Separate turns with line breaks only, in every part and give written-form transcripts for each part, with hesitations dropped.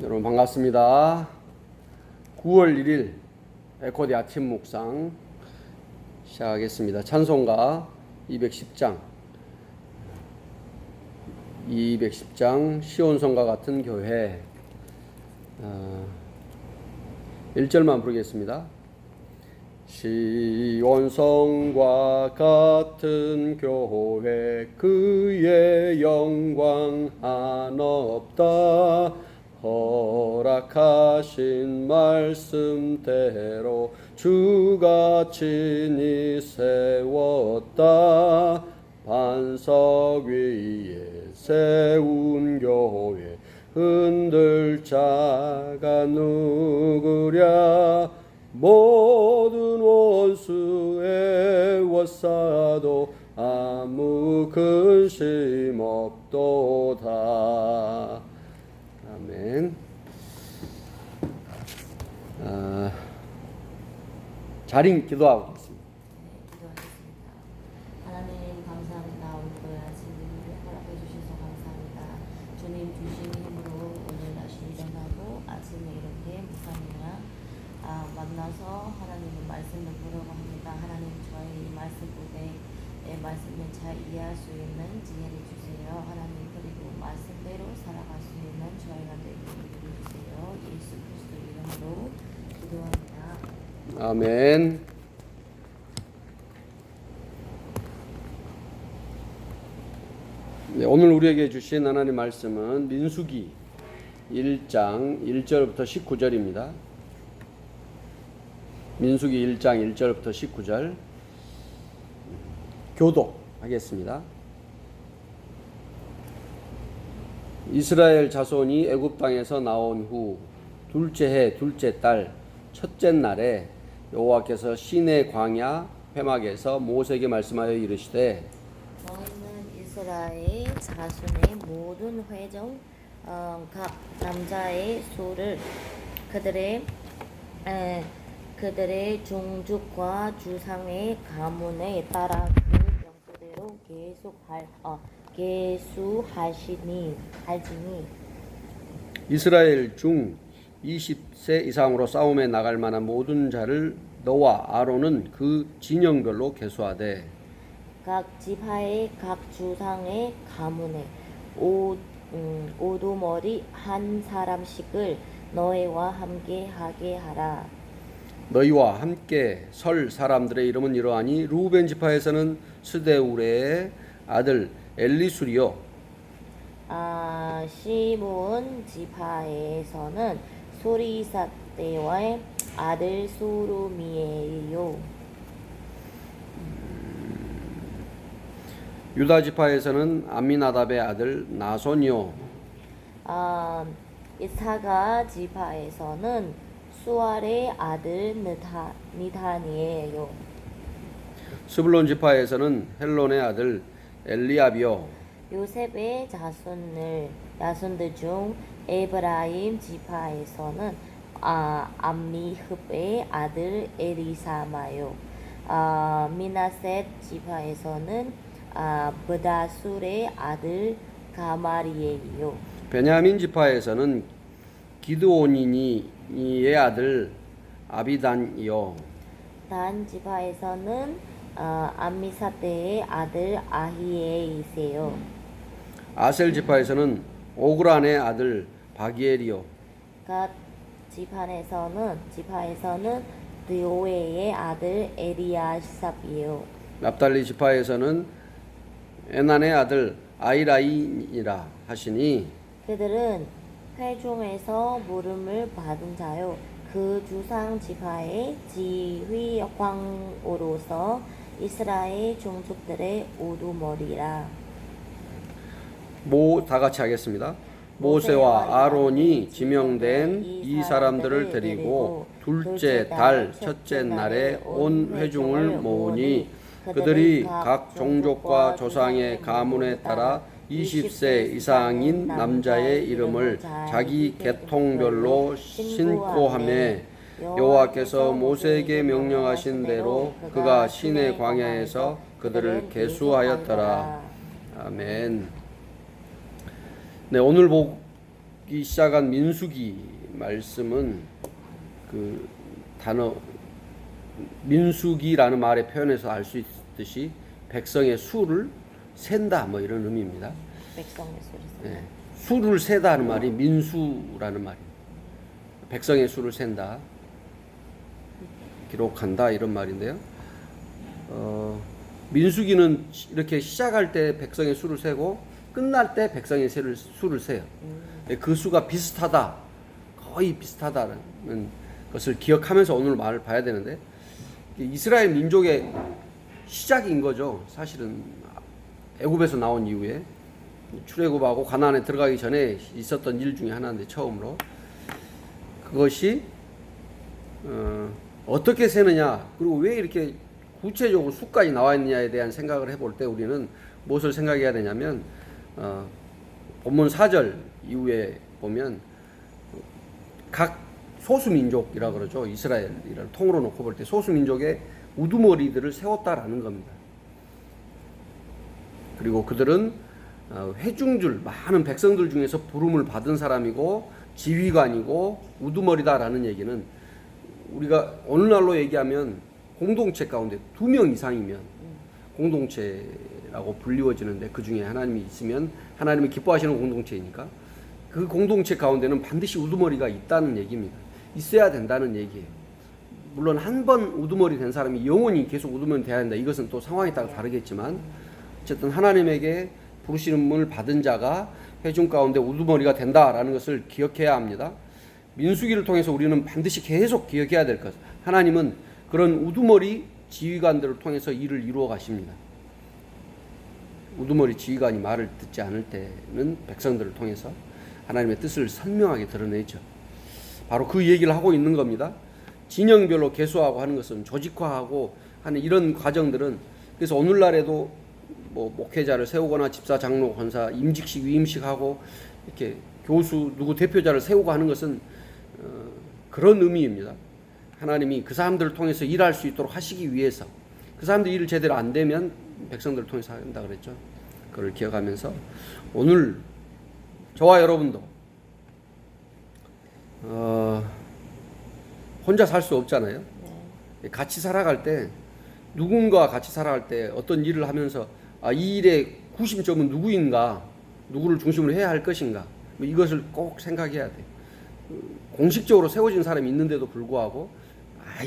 여러분 반갑습니다. 9월 1일 에코디 아침 묵상 시작하겠습니다. 찬송가 210장 시온성과 같은 교회 1절만 부르겠습니다. 시온성과 같은 교회 그의 영광 한없다. 허락하신 말씀대로 주가 친히 세웠다. 반석 위에 세운 교회 흔들 자가 누구랴. 모든 원수 애워싸도 아무 근심 없도다. 아멘. 자린 기도하고 있습니다.
기도하겠습니다. 하나님 감사합니다. 오늘도 아침 일을 허락해 주셔서 감사합니다. 주님 주신 힘으로 오늘 다시 일어나고 아침에 이렇게 묵상이나 만나서 하나님의 말씀을 보려고 합니다. 하나님 저희 말씀 보되 말씀을 잘 이해할 수 있는 지혜를 주세요. 하나님 그리고 말씀대로 살아갈 수 있는 저희가 되게 해주세요. 예수 그리스도 이름으로 기도합니다.
아멘. 네, 오늘 우리에게 주신 하나님 말씀은 민수기 1장 1절부터 19절입니다. 민수기 1장 1절부터 19절 교독하겠습니다. 이스라엘 자손이 애굽 땅에서 나온 후 둘째 해 둘째 달 첫째 날에 여호와께서 시내 광야 회막에서 모세에게 말씀하여 이르시되
너희는 이스라엘 자손의 모든 회중 각 남자의 수를 그들의 종족과 주상의 가문에 따라 그 명수대로 계수하시니
이스라엘 중 20세 이상으로 싸움에 나갈 만한 모든 자를 너와 아론은 그 진영별로 계수하되
각 지파의 각 주상의 가문에 오두머리 한 사람씩을 너희와 함께 하게 하라.
너희와 함께 설 사람들의 이름은 이러하니 루벤 지파에서는 스데우레의 아들 엘리술이요
시므온 지파에서는 소리사대와의 아들 소루미에요.
유다 지파에서는 암미나답의 아들 나손이요
이사가 지파에서는 수알의 아들 니단이에요.
스불론 지파에서는 헬론의 아들 엘리압이요
요셉의 자손들 중 에브라임 지파에서는 암미흡의 아들 에리사마요. 미나셋 지파에서는 브다술의 아들 가마리엘이요.
베냐민 지파에서는 기드오니의 아들 아비단이요
단 지파에서는 암미사대의 아들 아히에이세요.
아셀 지파에서는 오그란의 아들 바기엘이요
갓 지파에서는 드오에의 아들 에리아삽이요.
납달리 지파에서는 에난의 아들 아이라이니라 하시니
그들은 회중에서 물음을 받은 자요 그 주상 지파의 지휘관으로서 이스라엘 종족들의 오두머리라. 다
같이 하겠습니다. 모세와 아론이 지명된 이 사람들을 데리고 둘째 달 첫째 날에 온 회중을 모으니 그들이 각 종족과 조상의 가문에 따라 20세 이상인 남자의 이름을 자기 계통별로 신고하매 여호와께서 모세에게 명령하신 대로 그가 시내 광야에서 그들을 계수하였더라. 아멘. 네, 오늘 나오기 시작한 민수기 말씀은 그 단어 민수기라는 말의 표현에서 알 수 있듯이 백성의 수를 센다 뭐 이런 의미입니다.
백성의 수를
네. 수를 세다 하는 말이 민수라는 말입니다. 백성의 수를 센다, 기록한다 이런 말인데요. 민수기는 이렇게 시작할 때 백성의 수를 세고 끝날 때 백성의 수를 세요. 그 수가 비슷하다, 거의 비슷하다는 것을 기억하면서 오늘 말을 봐야 되는데, 이스라엘 민족의 시작인 거죠. 사실은 애굽에서 나온 이후에 출애굽하고 가나안에 들어가기 전에 있었던 일 중에 하나인데, 처음으로 그것이 어떻게 세느냐, 그리고 왜 이렇게 구체적으로 수까지 나와 있느냐에 대한 생각을 해볼 때 우리는 무엇을 생각해야 되냐면, 본문 4절 이후에 보면 각 소수민족이라 그러죠. 이스라엘이라는 통으로 놓고 볼 때 소수민족의 우두머리들을 세웠다라는 겁니다. 그리고 그들은 회중줄, 많은 백성들 중에서 부름을 받은 사람이고 지휘관이고 우두머리다라는 얘기는, 우리가 오늘날로 얘기하면 공동체 가운데 2명 이상이면 공동체라고 불리워지는데, 그 중에 하나님이 있으면 하나님이 기뻐하시는 공동체이니까 그 공동체 가운데는 반드시 우두머리가 있다는 얘기입니다. 있어야 된다는 얘기예요. 물론 한 번 우두머리 된 사람이 영원히 계속 우두머리 돼야 된다, 이것은 또 상황에 따라 다르겠지만, 어쨌든 하나님에게 부르심을 받은 자가 회중 가운데 우두머리가 된다라는 것을 기억해야 합니다. 민수기를 통해서 우리는 반드시 계속 기억해야 될 것, 하나님은 그런 우두머리 지휘관들을 통해서 일을 이루어 가십니다. 우두머리 지휘관이 말을 듣지 않을 때는 백성들을 통해서 하나님의 뜻을 선명하게 드러내죠. 바로 그 얘기를 하고 있는 겁니다. 진영별로 계수하고 하는 것은, 조직화하고 하는 이런 과정들은, 그래서 오늘날에도 뭐 목회자를 세우거나 집사, 장로, 권사, 임직식, 위임식하고 이렇게 교수, 누구 대표자를 세우고 하는 것은 그런 의미입니다. 하나님이 그 사람들을 통해서 일할 수 있도록 하시기 위해서, 그 사람들이 일을 제대로 안 되면 백성들을 통해서 한다 그랬죠. 그걸 기억하면서 오늘 저와 여러분도 혼자 살 수 없잖아요. 같이 살아갈 때, 누군가와 같이 살아갈 때 어떤 일을 하면서 이 일의 구심점은 누구인가, 누구를 중심으로 해야 할 것인가, 이것을 꼭 생각해야 돼요. 공식적으로 세워진 사람이 있는데도 불구하고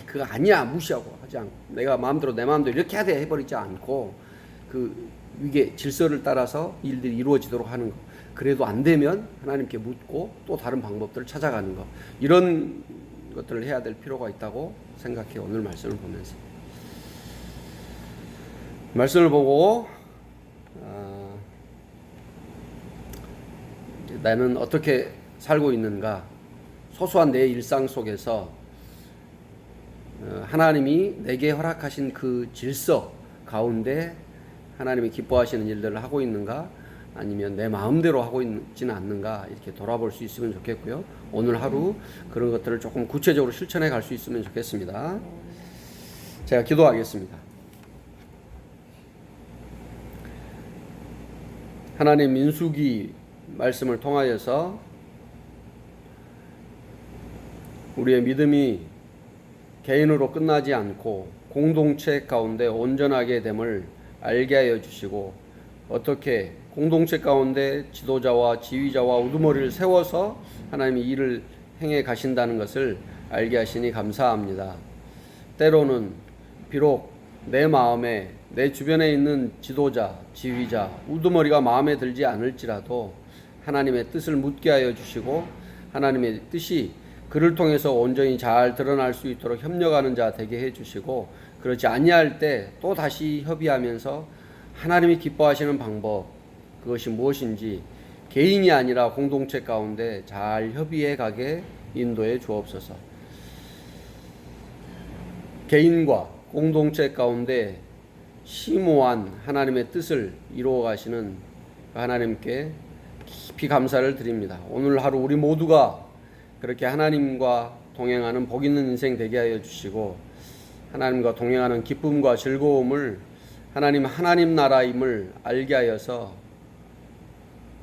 그거 아니야 무시하고 하지 않고, 내가 마음대로 내 마음대로 이렇게 해야 돼 해버리지 않고, 이게 질서를 따라서 일들이 이루어지도록 하는 거, 그래도 안 되면 하나님께 묻고 또 다른 방법들을 찾아가는 거, 이런 것들을 해야 될 필요가 있다고 생각해. 오늘 말씀을 보면서 말씀을 보고 나는 어떻게 살고 있는가, 소소한 내 일상 속에서 하나님이 내게 허락하신 그 질서 가운데 하나님이 기뻐하시는 일들을 하고 있는가, 아니면 내 마음대로 하고 있지는 않는가, 이렇게 돌아볼 수 있으면 좋겠고요. 오늘 하루 그런 것들을 조금 구체적으로 실천해 갈 수 있으면 좋겠습니다. 제가 기도하겠습니다. 하나님, 민수기 말씀을 통하여서 우리의 믿음이 개인으로 끝나지 않고 공동체 가운데 온전하게 됨을 알게 하여 주시고, 어떻게 공동체 가운데 지도자와 지휘자와 우두머리를 세워서 하나님이 일을 행해 가신다는 것을 알게 하시니 감사합니다. 때로는 비록 내 마음에, 내 주변에 있는 지도자, 지휘자, 우두머리가 마음에 들지 않을지라도 하나님의 뜻을 묻게 하여 주시고, 하나님의 뜻이 그를 통해서 온전히 잘 드러날 수 있도록 협력하는 자 되게 해 주시고, 그렇지 아니할 때 또 다시 협의하면서 하나님이 기뻐하시는 방법, 그것이 무엇인지 개인이 아니라 공동체 가운데 잘 협의해 가게 인도해 주옵소서. 개인과 공동체 가운데 심오한 하나님의 뜻을 이루어 가시는 하나님께 깊이 감사를 드립니다. 오늘 하루 우리 모두가 그렇게 하나님과 동행하는 복 있는 인생 되게 하여 주시고, 하나님과 동행하는 기쁨과 즐거움을 하나님 나라임을 알게 하여서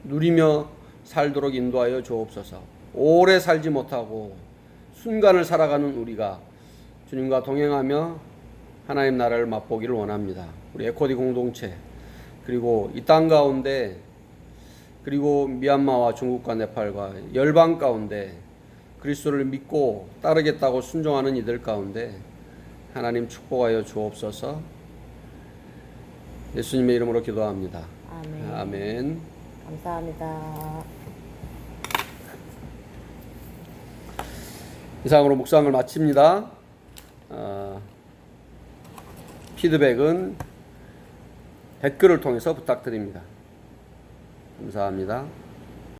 누리며 살도록 인도하여 주옵소서. 오래 살지 못하고 순간을 살아가는 우리가 주님과 동행하며 하나님 나라를 맛보기를 원합니다. 우리 에코디 공동체, 그리고 이 땅 가운데, 그리고 미얀마와 중국과 네팔과 열방 가운데 그리스도를 믿고 따르겠다고 순종하는 이들 가운데 하나님 축복하여 주옵소서. 예수님의 이름으로 기도합니다.
아멘.
아멘.
감사합니다.
이상으로 묵상을 마칩니다. 피드백은 댓글을 통해서 부탁드립니다. 감사합니다.